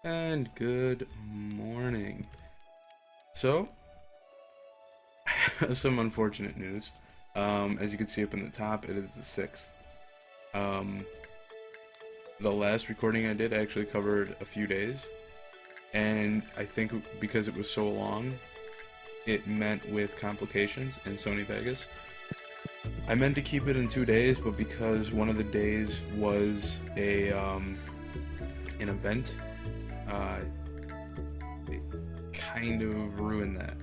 And good morning. So, some unfortunate news. As you can see up in the top, it is the 6th. The last recording I did actually covered a few days, and I think because it was so long, it met with complications in Sony Vegas. I meant to keep it in 2 days, but because one of the days was an event, it kind of ruined that.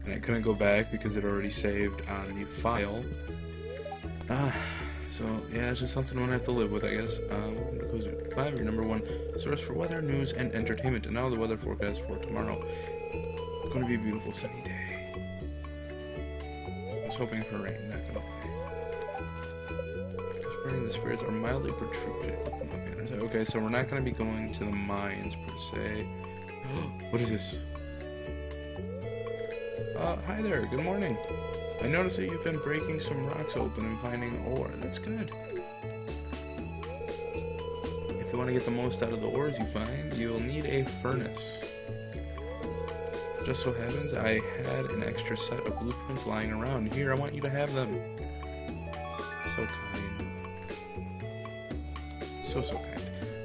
And I couldn't go back because it already saved on the file. So yeah, it's just something I'm gonna have to live with, I guess. Welcome to Cozy 5, your number one source for weather, news, and entertainment. And now the weather forecast for tomorrow. It's gonna be a beautiful sunny day. I was hoping for rain, not gonna lie. Spring, the spirits are mildly protruded. Okay, so we're not gonna be going to the mines per se. What is this? Hi there, good morning. I noticed that you've been breaking some rocks open and finding ore. That's good. If you want to get the most out of the ores you find, you'll need a furnace. Just so happens I had an extra set of blueprints lying around. Here, I want you to have them. So kind. So kind.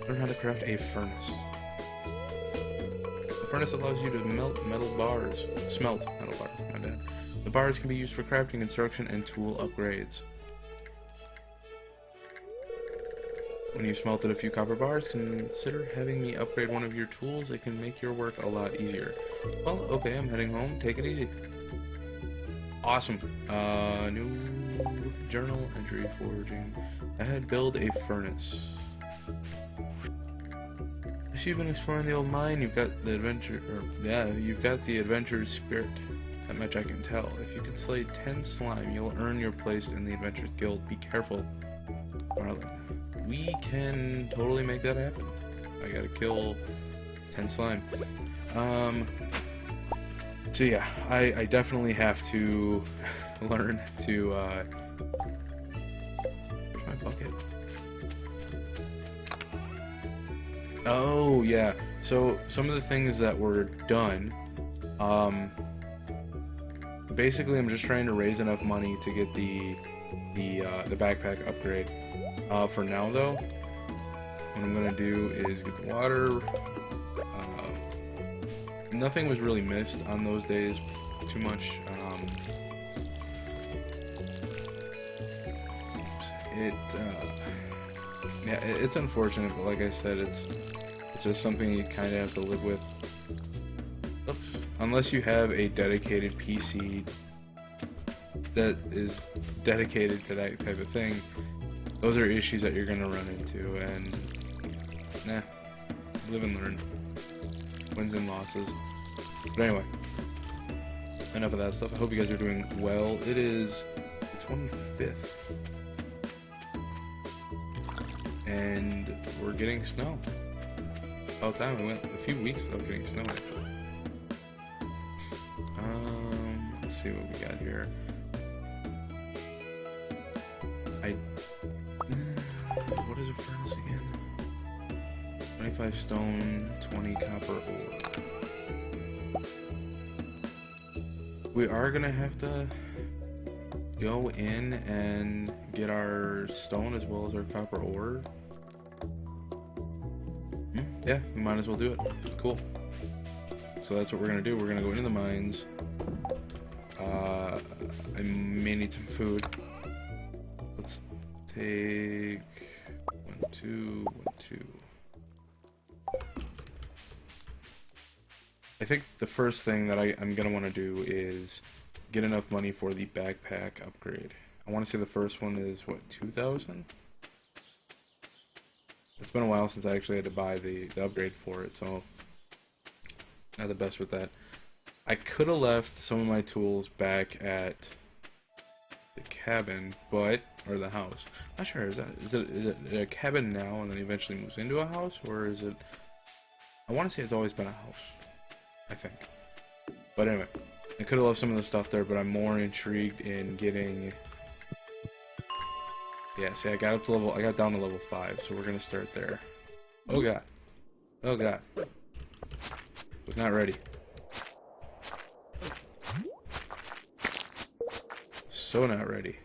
Learn how to craft a furnace. The furnace allows you to smelt metal bars, my bad. The bars can be used for crafting, construction, and tool upgrades. When you've smelted a few copper bars, consider having me upgrade one of your tools. It can make your work a lot easier. Well, okay, I'm heading home. Take it easy. Awesome. New journal entry forging. I had build a furnace. If you've been exploring the old mine, you've got the adventurer's spirit. That much I can tell. If you can slay 10 slime, you'll earn your place in the Adventurers Guild. Be careful, Marlon. We can totally make that happen. I gotta kill 10 slime. So yeah, I definitely have to learn to, where's my bucket? Oh, yeah. So, some of the things that were done, basically I'm just trying to raise enough money to get the backpack upgrade. For now, though, what I'm gonna do is get the water. Nothing was really missed on those days too much. Yeah, it's unfortunate, but like I said, it's just something you kind of have to live with. Oops. Unless you have a dedicated PC that is dedicated to that type of thing, those are issues that you're gonna run into, and nah, live and learn. Wins and losses. But anyway, enough of that stuff. I hope you guys are doing well. It is the 25th. And we're getting snow. About time. We went a few weeks without getting snow, actually. Let's see what we got here. What is a furnace again? 25 stone, 20 copper ore. We are gonna have to go in and get our stone as well as our copper ore. Yeah, we might as well do it. Cool. So that's what we're gonna do. We're gonna go into the mines. I may need some food. Let's take 1, 2, 1, 2. I think the first thing that I'm gonna want to do is get enough money for the backpack upgrade. I want to say the first one is what, 2,000? It's been a while since I actually had to buy the upgrade for it, so not the best with that. I could have left some of my tools back at the cabin, or the house. Not sure. Is it a cabin now and then eventually moves into a house, or is it? I want to say it's always been a house, I think. But anyway, I could have left some of the stuff there, but I'm more intrigued in getting. Yeah, see, I got down to level 5, so we're gonna start there. Oh god. Oh god. Was not ready. So not ready.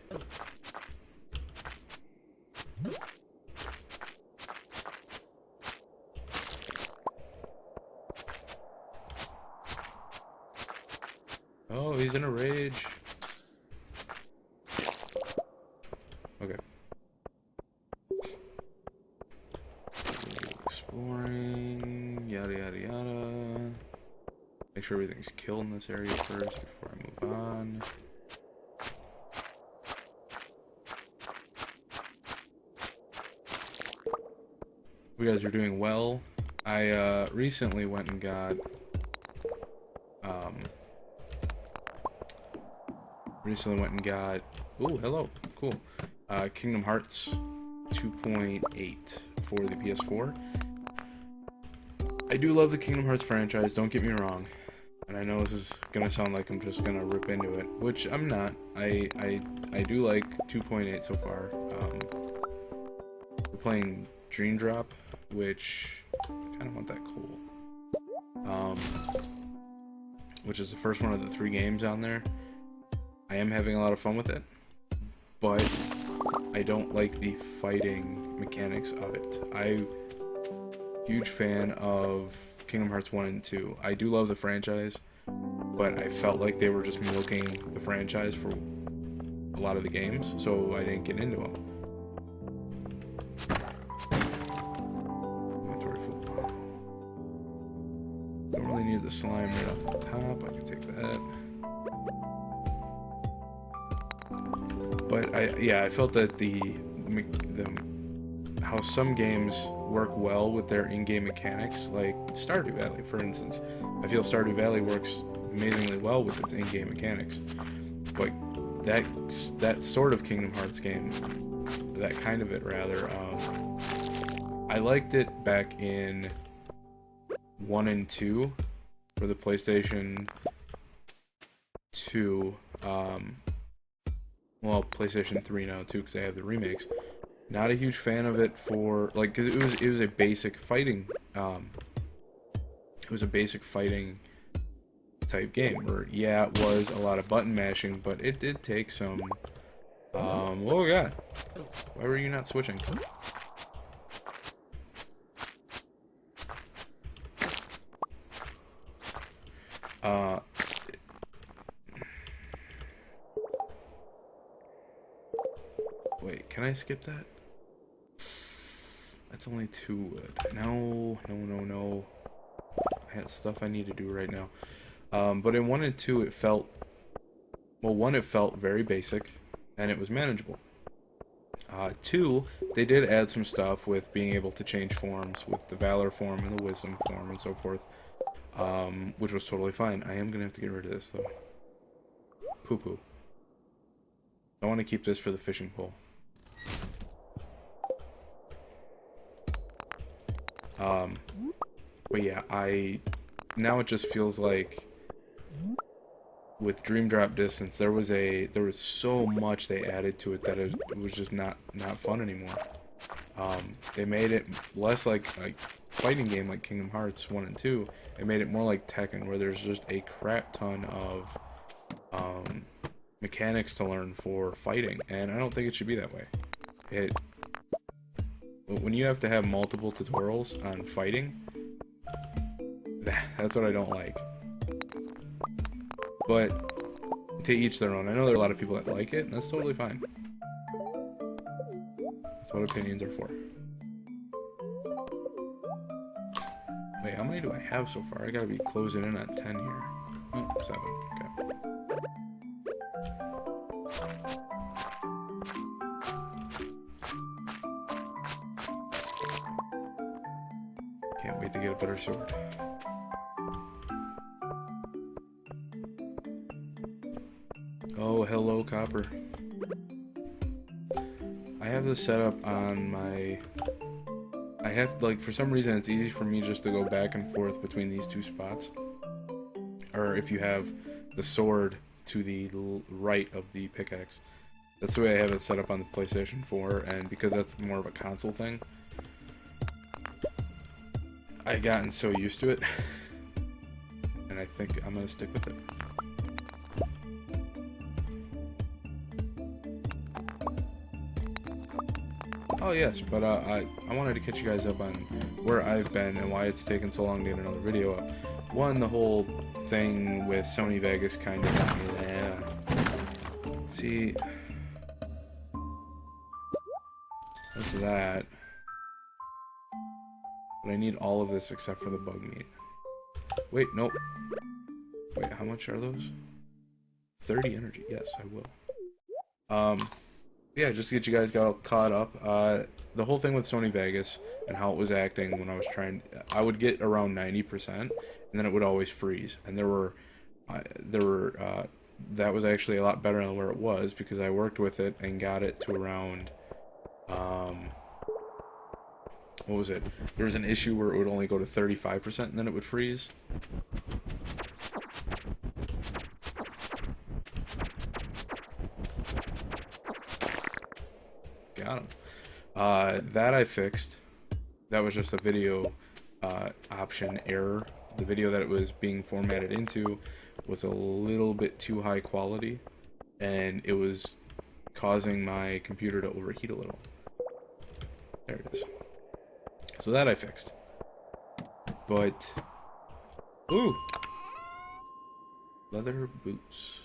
Oh, he's in a rage. Okay. Exploring, yada yada yada. Make sure everything's killed in this area first before I move on. You guys are doing well. I recently went and got oh, hello, cool, Kingdom Hearts 2.8 for the PS4. I do love the Kingdom Hearts franchise, don't get me wrong, and I know this is gonna sound like I'm just gonna rip into it, which I'm not. I do like 2.8 so far. We're playing Dream Drop, which I kind of want that cool. Which is the first one of the 3 games on there. I am having a lot of fun with it, but I don't like the fighting mechanics of it. I'm a huge fan of Kingdom Hearts 1 and 2. I do love the franchise, but I felt like they were just milking the franchise for a lot of the games, so I didn't get into them. Inventory full. Don't really need the slime right off the top. I can take that. But I felt that how some games work well with their in-game mechanics, like Stardew Valley, for instance. I feel Stardew Valley works amazingly well with its in-game mechanics. But that sort of Kingdom Hearts game, that kind of it rather, I liked it back in 1 and 2 for the PlayStation 2. Well, PlayStation 3 now too, because I have the remakes. Not a huge fan of it for like, because it was a basic fighting, type game. Where yeah, it was a lot of button mashing, but it did take some. Oh god, why were you not switching? Wait, can I skip that? That's only 2 wood. No. I had stuff I need to do right now. But in 1 and 2 it felt... Well, 1 it felt very basic, and it was manageable. 2, they did add some stuff with being able to change forms, with the Valor form and the Wisdom form and so forth. Which was totally fine. I am gonna have to get rid of this, though. Poo-poo. I want to keep this for the fishing pole. But yeah, now it just feels like with Dream Drop Distance there was so much they added to it that it was just not fun anymore. They made it less like a fighting game like Kingdom Hearts 1 and 2. It made it more like Tekken, where there's just a crap ton of mechanics to learn for fighting, and I don't think it should be that way. When you have to have multiple tutorials on fighting, that's what I don't like. But to each their own. I know there are a lot of people that like it, and that's totally fine. That's what opinions are for. Wait, how many do I have so far? I gotta be closing in on 10 here. Oh, 7. Okay. Can't wait to get a better sword. Oh, hello, Copper. I have this set up on my... I have, like, for some reason it's easy for me just to go back and forth between these 2 spots. Or if you have the sword to the right of the pickaxe. That's the way I have it set up on the PlayStation 4, and because that's more of a console thing, I've gotten so used to it, and I think I'm gonna stick with it. Oh yes, but I wanted to catch you guys up on where I've been and why it's taken so long to get another video up. One, the whole thing with Sony Vegas kind of got me there. See, that's that. But I need all of this except for the bug meat. Wait, nope. Wait, how much are those? 30 energy. Yes, I will. Yeah, just to get you guys caught up. The whole thing with Sony Vegas and how it was acting when I was trying, I would get around 90%, and then it would always freeze. And that was actually a lot better than where it was because I worked with it and got it to around, what was it? There was an issue where it would only go to 35% and then it would freeze. Got him. That I fixed. That was just a video option error. The video that it was being formatted into was a little bit too high quality, and it was causing my computer to overheat a little. There it is. So that I fixed. But, ooh, leather boots.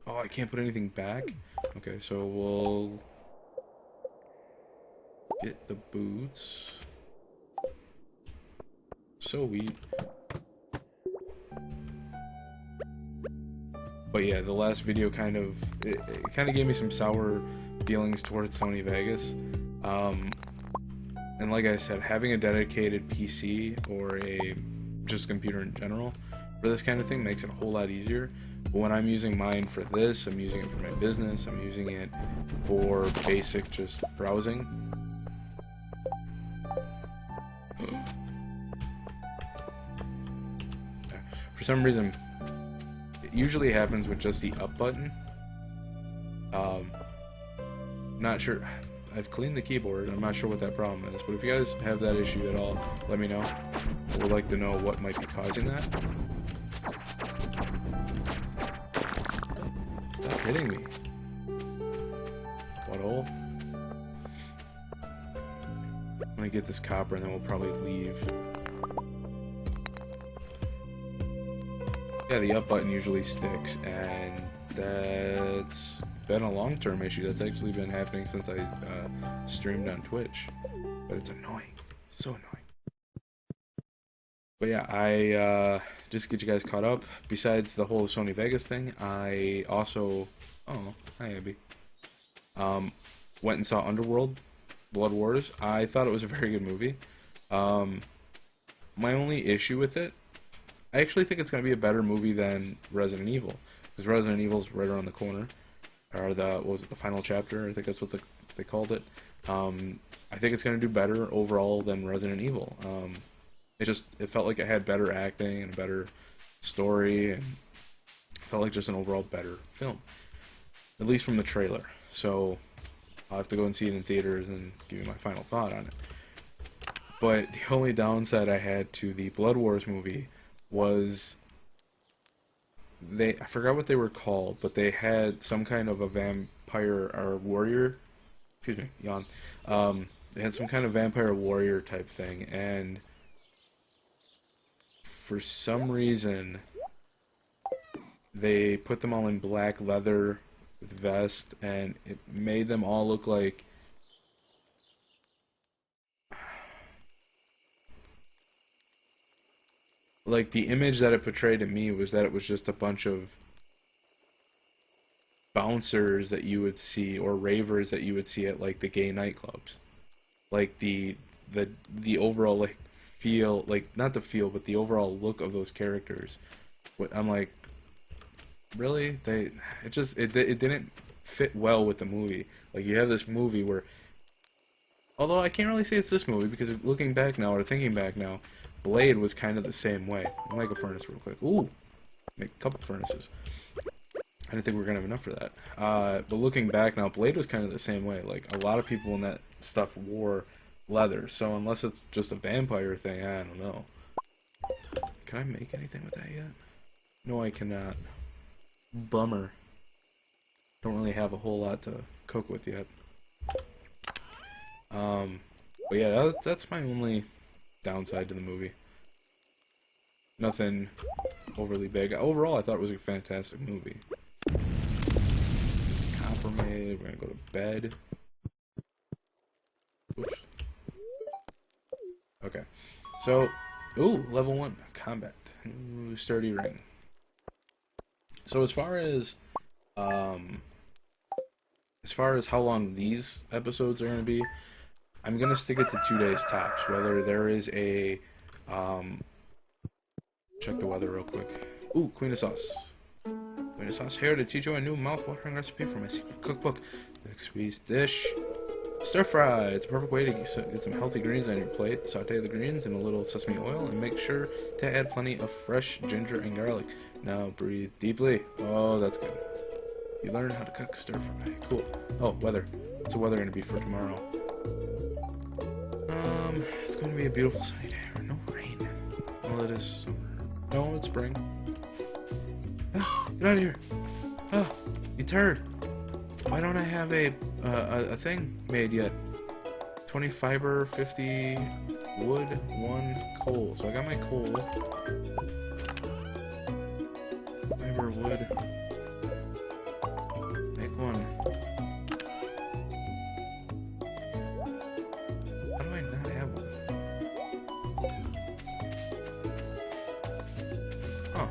Oh, I can't put anything back? Okay, so we'll get the boots. Sweet. But yeah, the last video kind of gave me some sour feelings towards Sony Vegas. And like I said, having a dedicated PC or just computer in general for this kind of thing makes it a whole lot easier. But when I'm using mine for this, I'm using it for my business, I'm using it for basic just browsing. For some reason, it usually happens with just the up button. Not sure. I've cleaned the keyboard, I'm not sure what that problem is, but if you guys have that issue at all, let me know. I would like to know what might be causing that. Stop hitting me. Butthole. Let me get this copper and then we'll probably leave. Yeah, the up button usually sticks, and that's been a long-term issue. That's actually been happening since I streamed on Twitch, but it's annoying, so annoying. But yeah, I just to get you guys caught up. Besides the whole Sony Vegas thing, I also, oh, hi Abby, went and saw Underworld, Blood Wars. I thought it was a very good movie. My only issue with it, I actually think it's going to be a better movie than Resident Evil, because Resident Evil's right around the corner. Or what was it, the final chapter? I think that's what they called it. I think it's going to do better overall than Resident Evil. It felt like it had better acting and a better story, and it felt like just an overall better film, at least from the trailer. So I'll have to go and see it in theaters and give you my final thought on it. But the only downside I had to the Blood Wars movie was I forgot what they were called, but they had some kind of a vampire or warrior, excuse me, yawn. They had some kind of vampire warrior type thing, and for some reason they put them all in black leather with vest, and it made them all look like the image that it portrayed to me was that it was just a bunch of bouncers that you would see, or ravers that you would see at like the gay nightclubs. Like the overall like feel, like not the feel, but the overall look of those characters. I'm like, really? It didn't fit well with the movie. Like, you have this movie where, although I can't really say it's this movie, because looking back now or thinking back now, Blade was kind of the same way. I'll make a furnace real quick. Ooh, make a couple furnaces. I didn't think we were gonna have enough for that. But looking back now, Blade was kind of the same way. Like, a lot of people in that stuff wore leather. So unless it's just a vampire thing, I don't know. Can I make anything with that yet? No, I cannot. Bummer. Don't really have a whole lot to cook with yet. But yeah, that's my only downside to the movie. Nothing overly big. Overall, I thought it was a fantastic movie. Copper made. We're gonna go to bed. Oops. Okay. So, ooh, level 1 combat. Ooh, sturdy ring. So as far as how long these episodes are gonna be, I'm gonna stick it to 2 days tops. Whether there is a check the weather real quick. Ooh, Queen of Sauce. Queen of Sauce here to teach you a new mouth-watering recipe from my secret cookbook. The squeeze dish. Stir fry. It's a perfect way to get some healthy greens on your plate. Saute the greens in a little sesame oil and make sure to add plenty of fresh ginger and garlic. Now breathe deeply. Oh, that's good. You learn how to cook stir fry. Cool. Oh, weather. What's the weather going to be for tomorrow? It's going to be a beautiful sunny day. No rain. Well, it is summer. No, it's spring. Ah, get out of here. Ah, you turd. Why don't I have a thing made yet? 20 fiber, 50 wood, 1 coal. So I got my coal. Fiber, wood. Make 1. How do I not have 1? Huh.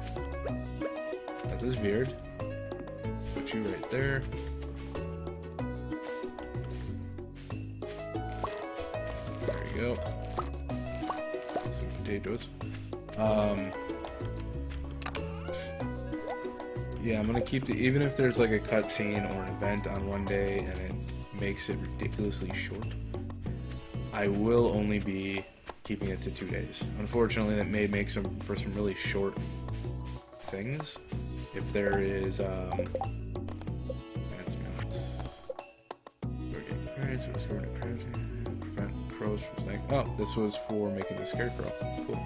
That is weird. Put you right there. Go. Some potatoes. Yeah, I'm gonna keep even if there's like a cutscene or an event on one day and it makes it ridiculously short, I will only be keeping it to 2 days. Unfortunately, that may make for some really short things. If there is oh, this was for making the scarecrow. Cool.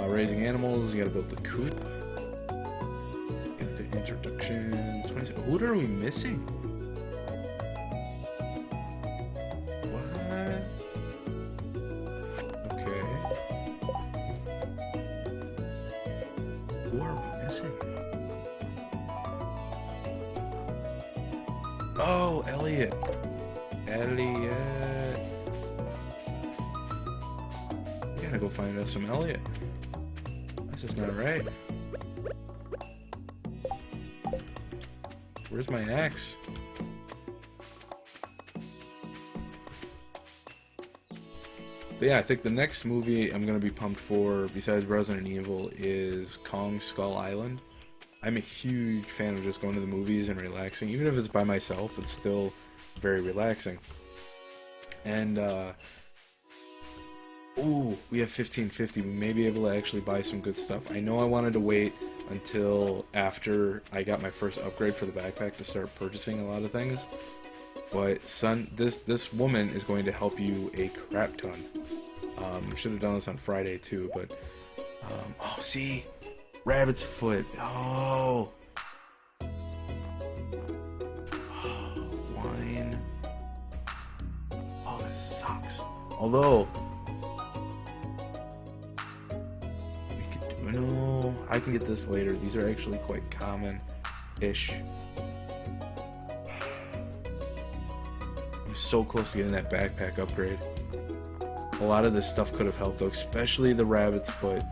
Raising animals, you gotta build the coop. Get the introductions. What are we missing? What? Okay. Who are we missing? Oh, Elliot. Gotta go find us some Elliot. That's just not right. Where's my axe? But yeah, I think the next movie I'm gonna be pumped for, besides Resident Evil, is Kong Skull Island. I'm a huge fan of just going to the movies and relaxing. Even if it's by myself, it's still very relaxing. And ooh, we have 1550. We may be able to actually buy some good stuff. I know I wanted to wait until after I got my first upgrade for the backpack to start purchasing a lot of things. But son, this woman is going to help you a crap ton. Should have done this on Friday too, but oh, see, rabbit's foot. Oh, wine. Oh, this sucks. Although no, I can get this later. These are actually quite common-ish. I'm so close to getting that backpack upgrade. A lot of this stuff could have helped though, especially the rabbit's foot.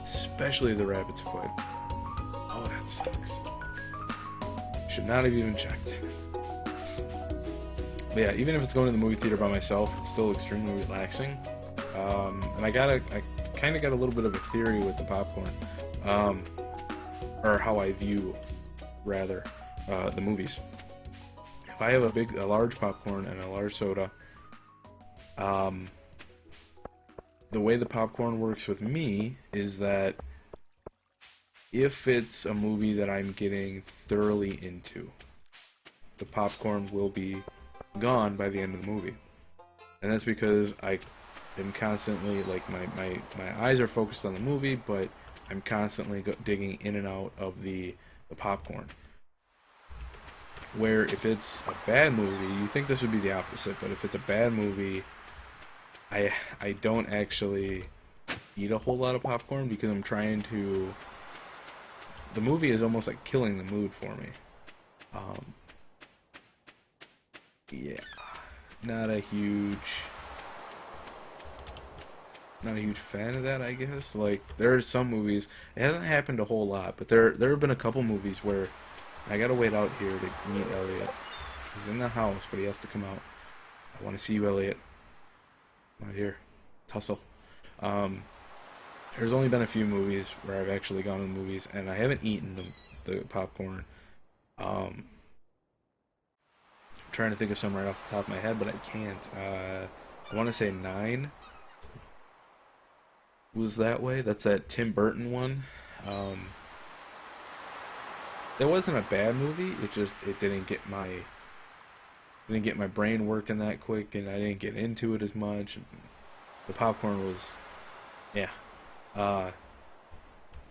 Especially the rabbit's foot. Oh, that sucks. Should not have even checked. But yeah, even if it's going to the movie theater by myself, it's still extremely relaxing. And I kind of got a little bit of a theory with the popcorn, or how I view, rather, the movies. If I have a large popcorn and a large soda, the way the popcorn works with me is that if it's a movie that I'm getting thoroughly into, the popcorn will be gone by the end of the movie. And that's because I am constantly, like, my eyes are focused on the movie, but I'm constantly digging in and out of the popcorn. Where if it's a bad movie, you think this would be the opposite, but if it's a bad movie, I don't actually eat a whole lot of popcorn because I'm trying to. The movie is almost like killing the mood for me. Um, yeah, not a huge, not a huge fan of that, I guess. Like there are some movies. It hasn't happened a whole lot, but there have been a couple movies where I gotta wait out here to meet Elliot. He's in the house, but he has to come out. I want to see you, Elliot. Out here, tussle. Um, there's only been a few movies where I've actually gone to the movies, and I haven't eaten the popcorn. I'm trying to think of some right off the top of my head, but I can't. I want to say 9 was that way. That's that Tim Burton one. That wasn't a bad movie. It just it didn't get my brain working that quick, and I didn't get into it as much. The popcorn was, yeah.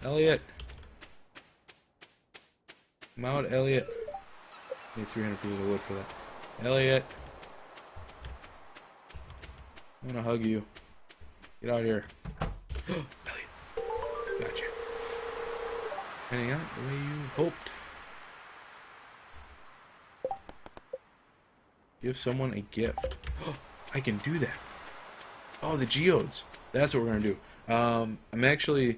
Elliot, come out, Elliot. Need 300 pieces of wood for that. Elliot, I want to hug you. Get out here. Elliot, gotcha. Hanging out the way you hoped. Give someone a gift. I can do that. Oh, the geodes. That's what we're gonna do. I'm actually.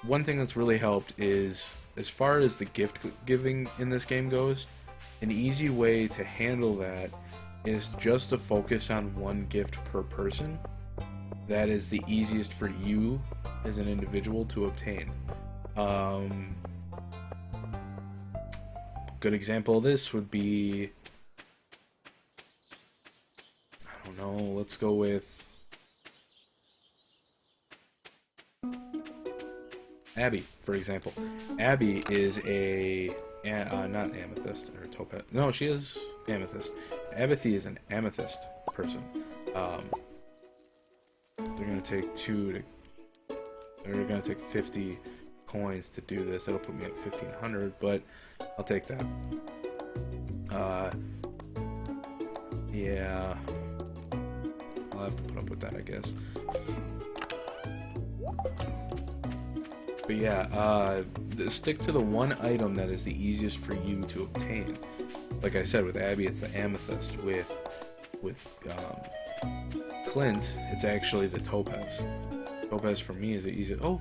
One thing that's really helped is, as far as the gift giving in this game goes, an easy way to handle that is just to focus on one gift per person. That is the easiest for you as an individual to obtain. Good example of this would be, I don't know, let's go with Abby, for example. Abby is a not amethyst or topaz. No, she is amethyst. Abathy is an amethyst person. They're gonna take they're gonna take 50 coins to do this. That'll put me at 1,500, but I'll take that. Yeah, I'll have to put up with that, I guess. But yeah, stick to the one item that is the easiest for you to obtain. Like I said, with Abby, it's the amethyst. With Clint, it's actually the topaz. Topaz for me is the easiest. Oh.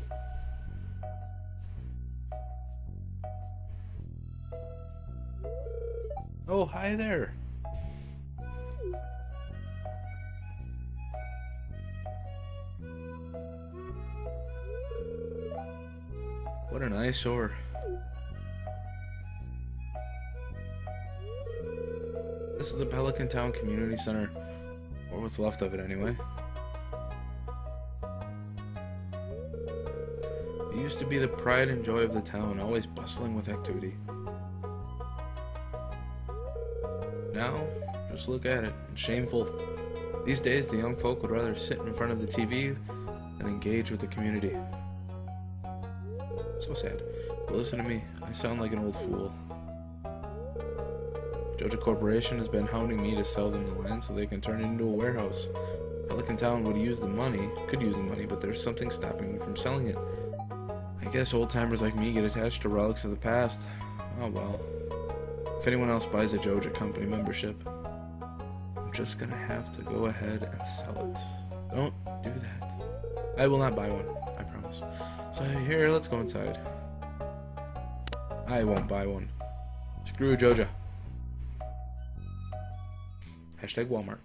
Oh, hi there. What an eyesore. This is the Pelican Town Community Center. Or what's left of it, anyway. It used to be the pride and joy of the town, always bustling with activity. Now, just look at it. It's shameful. These days, the young folk would rather sit in front of the TV than engage with the community. So sad. But listen to me. I sound like an old fool. Joja Corporation has been hounding me to sell them the land so they can turn it into a warehouse. Pelican Town could use the money, but there's something stopping me from selling it. I guess old-timers like me get attached to relics of the past. Oh well. If anyone else buys a Joja Company membership, I'm just gonna have to go ahead and sell it. Don't do that. I will not buy one, I promise. So here, let's go inside. I won't buy one. Screw Joja. Hashtag Walmart.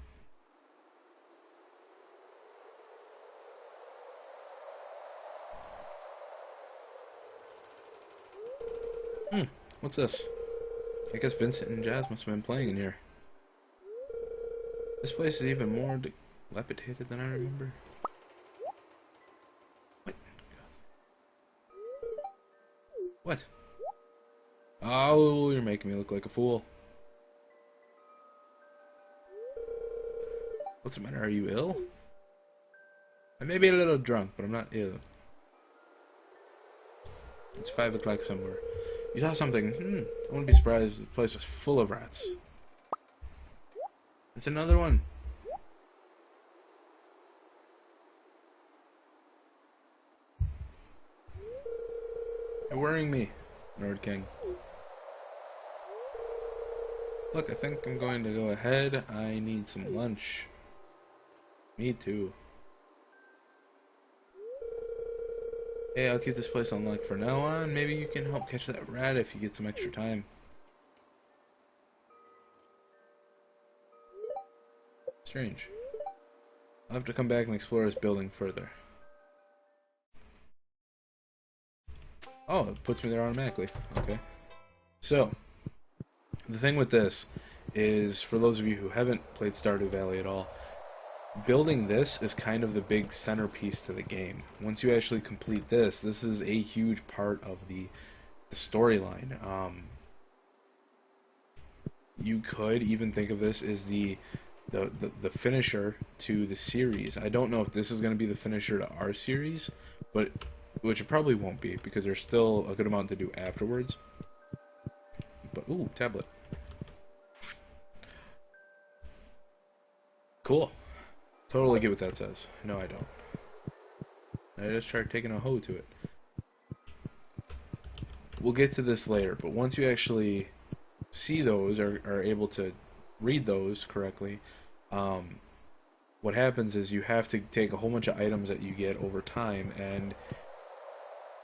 What's this? I guess Vincent and Jazz must have been playing in here. This place is even more dilapidated than I remember. What? What? Oh, you're making me look like a fool. What's the matter? Are you ill? I may be a little drunk, but I'm not ill. It's 5 o'clock somewhere. You saw something. I wouldn't be surprised if the place was full of rats. It's another one. You're worrying me, Nord King. Look, I think I'm going to go ahead. I need some lunch. Me too. Hey, I'll keep this place unlocked for now on. Maybe you can help catch that rat if you get some extra time. Strange. I'll have to come back and explore this building further. Oh, it puts me there automatically. Okay. So, the thing with this is, for those of you who haven't played Stardew Valley at all, building this is kind of the big centerpiece to the game. Once you actually complete this is a huge part of the storyline. You could even think of this as the finisher to the series. I don't know if this is going to be the finisher to our series, but which it probably won't be, because there's still a good amount to do afterwards. But ooh, tablet. Cool. Totally get what that says. No, I don't. I just tried taking a hoe to it. We'll get to this later, but once you actually see those, or are able to read those correctly, what happens is you have to take a whole bunch of items that you get over time and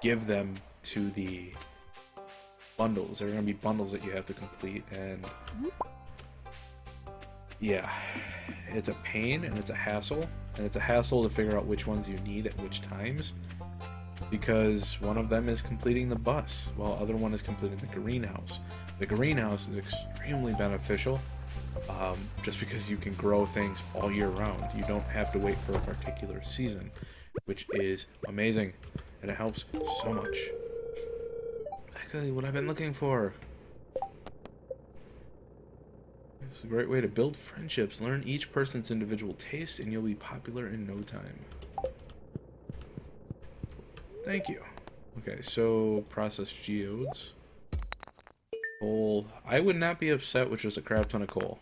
give them to the bundles. There are going to be bundles that you have to complete, and yeah, it's a pain and it's a hassle, and it's a hassle to figure out which ones you need at which times, because one of them is completing the bus while the other one is completing the greenhouse. The greenhouse is extremely beneficial, just because you can grow things all year round. You don't have to wait for a particular season, which is amazing, and it helps so much. Exactly what I've been looking for. It's a great way to build friendships. Learn each person's individual taste, and you'll be popular in no time. Thank you. Okay, so process geodes. Coal. I would not be upset with just a crap ton of coal.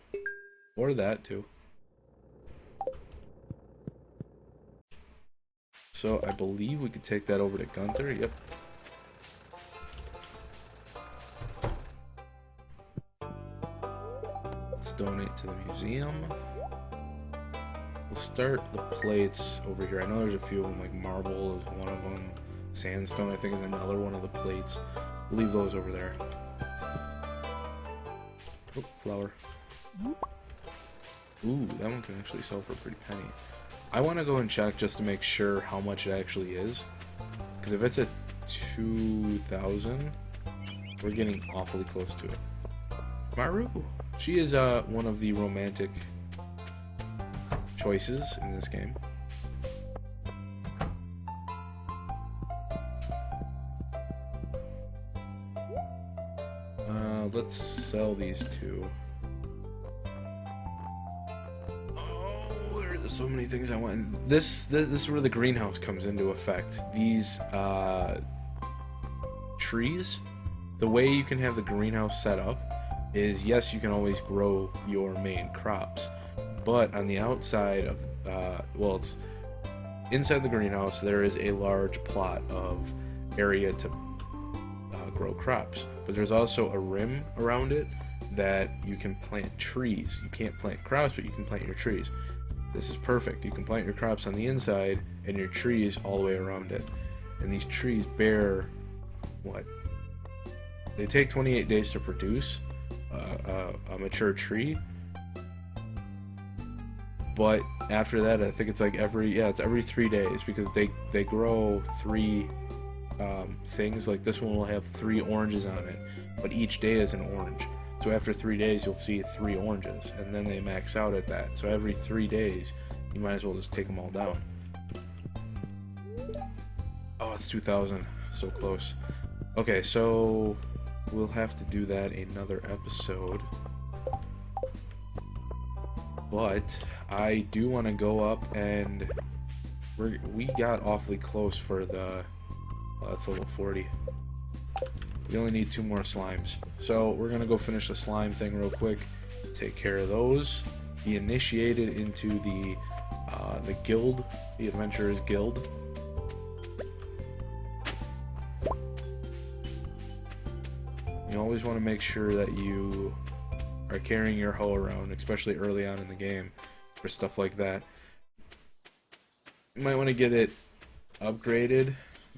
Or that, too. So, I believe we could take that over to Gunther. Yep. Let's donate to the museum. We'll start the plates over here. I know there's a few of them, like marble is one of them. Sandstone, I think, is another one of the plates. We'll leave those over there. Oh, flour. Ooh, that one can actually sell for a pretty penny. I want to go and check just to make sure how much it actually is. Because if it's at 2,000, we're getting awfully close to it. Maru! She is one of the romantic choices in this game. Let's sell these two. Oh, there's so many things I want. This is where the greenhouse comes into effect. These trees, the way you can have the greenhouse set up is, yes, you can always grow your main crops, but on the outside of, well, it's inside the greenhouse, there is a large plot of area to grow crops, but there's also a rim around it that you can plant trees. You can't plant crops, but you can plant your trees. This is perfect. You can plant your crops on the inside and your trees all the way around it. And these trees bear, what? They take 28 days to produce a mature tree, but after that, I think it's like every 3 days, because they grow 3 things. Like this one will have 3 oranges on it, but each day is an orange. So after 3 days, you'll see 3 oranges, and then they max out at that. So every 3 days, you might as well just take them all down. Oh, it's 2,000. So close. Okay, so we'll have to do that another episode. but I do want to go up, and we got awfully close for the... Oh, that's level 40. We only need 2 more slimes. So we're going to go finish the slime thing real quick, take care of those, be initiated into the guild, the Adventurers Guild. You always want to make sure that you are carrying your hoe around, especially early on in the game, for stuff like that. You might want to get it upgraded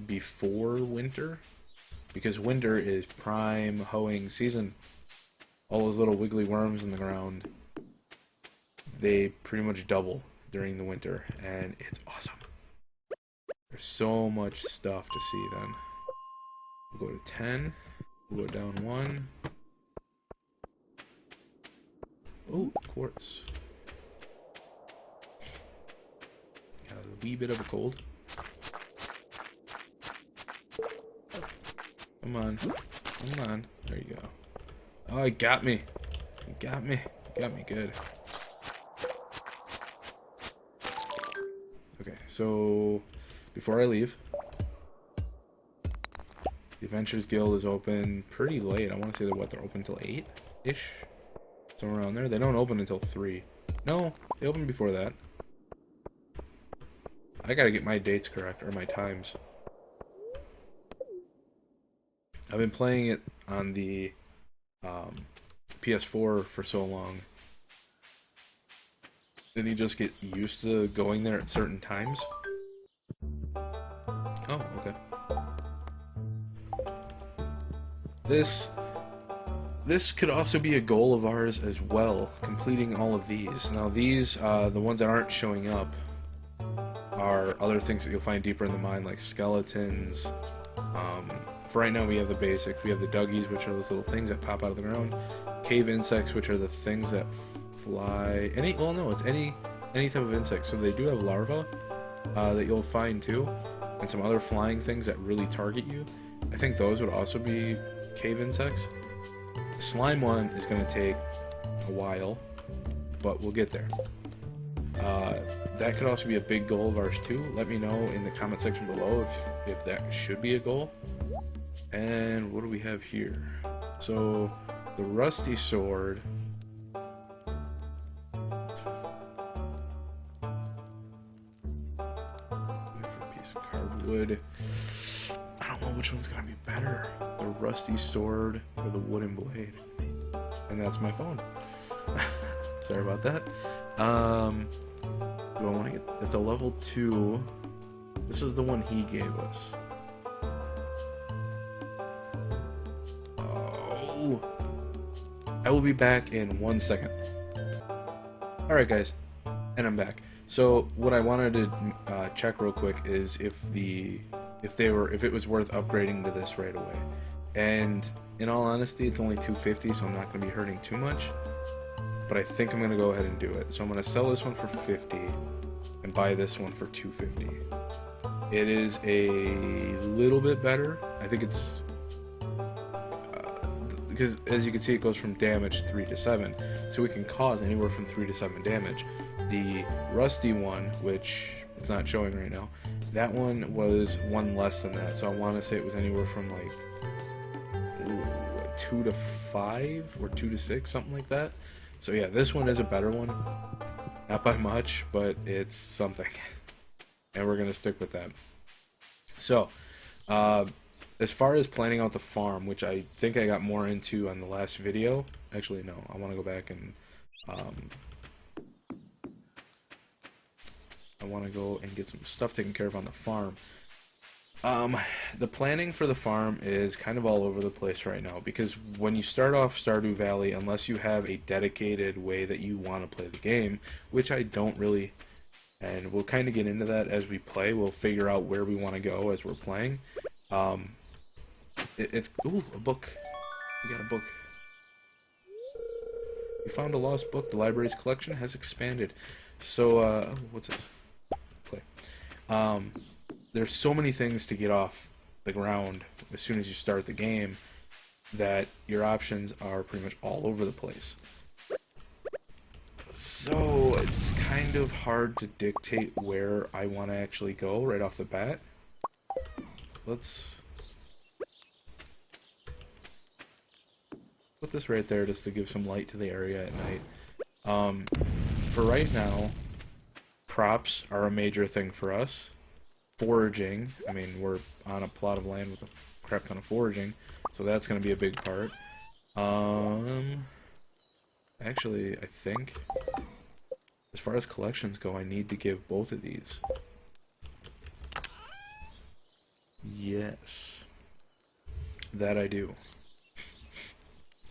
before winter, because winter is prime hoeing season. All those little wiggly worms in the ground, they pretty much double during the winter, and it's awesome. There's so much stuff to see then. We'll go to 10. We'll go down 1. Oh, quartz. Got a wee bit of a cold. Come on. Come on. There you go. Oh, it got me. It got me. It got me good. Okay, so before I leave, the Adventurers Guild is open pretty late. I want to say they're open until 8-ish? Somewhere around there. They don't open until 3. No, they open before that. I gotta get my dates correct, or my times. I've been playing it on the PS4 for so long. Then you just get used to going there at certain times. Oh, okay. This could also be a goal of ours as well, completing all of these. Now these, the ones that aren't showing up, are other things that you'll find deeper in the mine, like skeletons. For right now we have the basics. We have the duggies, which are those little things that pop out of the ground. Cave insects, which are the things that fly. It's any type of insect. So they do have larvae that you'll find too, and some other flying things that really target you. I think those would also be cave insects. The slime one is going to take a while, but we'll get there. That could also be a big goal of ours too. Let me know in the comment section below if that should be a goal. And what do we have here? So the rusty sword. Piece of cardwood. I don't know which one's gonna be better, the rusty sword or the wooden blade. And that's my phone. Sorry about that. Do I want to get? It's a level 2. This is the one he gave us. Oh, I will be back in 1 second. All right, guys, and I'm back. So what I wanted to check real quick is if it was worth upgrading to this right away. And in all honesty, it's only 250, so I'm not going to be hurting too much. But I think I'm going to go ahead and do it. So I'm going to sell this one for 50 and buy this one for 250. It is a little bit better. I think it's because as you can see, it goes from damage 3 to 7, so we can cause anywhere from 3 to 7 damage. The rusty one, which it's not showing right now, that one was 1 less than that. So I want to say it was anywhere from like 2 to 5 or 2 to 6, something like that. So yeah, this one is a better one. Not by much, but it's something. And we're going to stick with that. So, as far as planning out the farm, which I think I got more into on the last video. Actually, no. I want to go back and... I want to go and get some stuff taken care of on the farm. The planning for the farm is kind of all over the place right now, because when you start off Stardew Valley, unless you have a dedicated way that you want to play the game, which I don't really, and we'll kind of get into that as we play, we'll figure out where we want to go as we're playing. It's ooh, a book. We got a book. We found a lost book. The library's collection has expanded. So, what's this? Play. There's so many things to get off the ground as soon as you start the game that your options are pretty much all over the place. So it's kind of hard to dictate where I want to actually go right off the bat. Let's put this right there just to give some light to the area at night. For right now, crops are a major thing for us. Foraging, I mean, we're on a plot of land with a crap ton of foraging, so that's going to be a big part. Actually, I think, as far as collections go, I need to give both of these. Yes. That I do.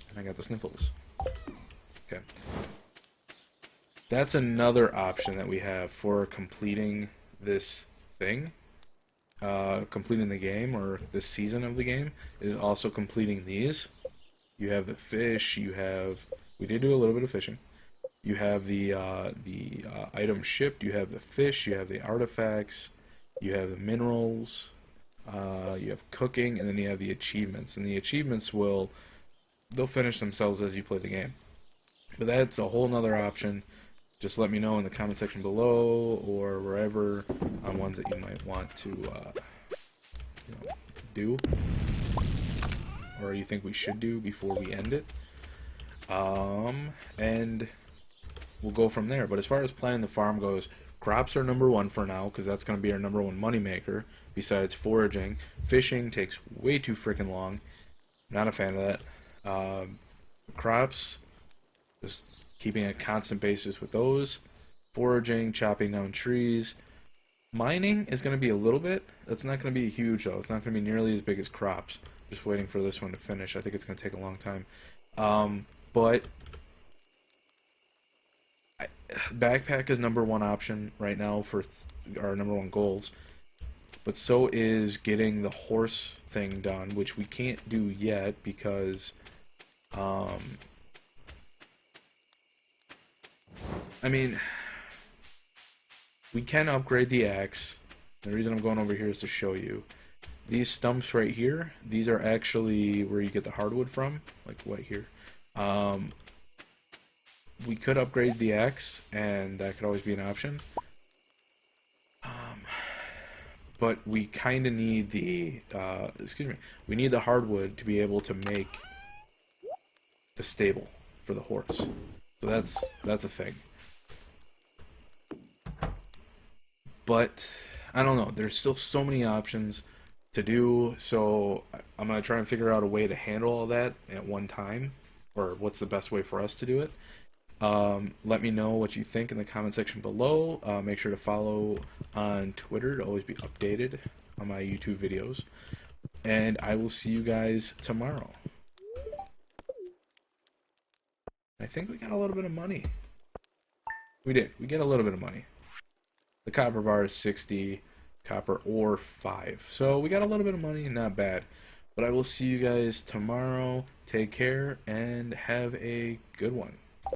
And I got the sniffles. Okay. That's another option that we have for completing this thing. Completing the game, or this season of the game, is also completing these. You have the fish, you have... We did do a little bit of fishing. You have the item shipped, you have the fish, you have the artifacts, you have the minerals, you have cooking, and then you have the achievements. And the achievements they'll finish themselves as you play the game. But that's a whole nother option. Just let me know in the comment section below, or wherever, on ones that you might want to do, or you think we should do before we end it. And we'll go from there. But as far as planning the farm goes, crops are number one for now, because that's going to be our number one moneymaker, besides foraging. Fishing takes way too freaking long. Not a fan of that. Crops, just keeping a constant basis with those. Foraging, chopping down trees. Mining is going to be a little bit. That's not going to be huge, though. It's not going to be nearly as big as crops. Just waiting for this one to finish. I think it's going to take a long time. But backpack is number one option right now for our number one goals. But so is getting the horse thing done, which we can't do yet because, I mean, we can upgrade the axe. The reason I'm going over here is to show you. These stumps right here, these are actually where you get the hardwood from, like right here. We could upgrade the axe, and that could always be an option. But we kind of need the, we need the hardwood to be able to make the stable for the horse. So that's a thing. But I don't know. There's still so many options to do. So I'm gonna try and figure out a way to handle all that at one time, or what's the best way for us to do it. Let me know what you think in the comment section below. Make sure to follow on Twitter to always be updated on my YouTube videos. And I will see you guys tomorrow. I think we got a little bit of money. We did. We get a little bit of money. The copper bar is 60, copper ore 5. So we got a little bit of money, not bad. But I will see you guys tomorrow. Take care and have a good one.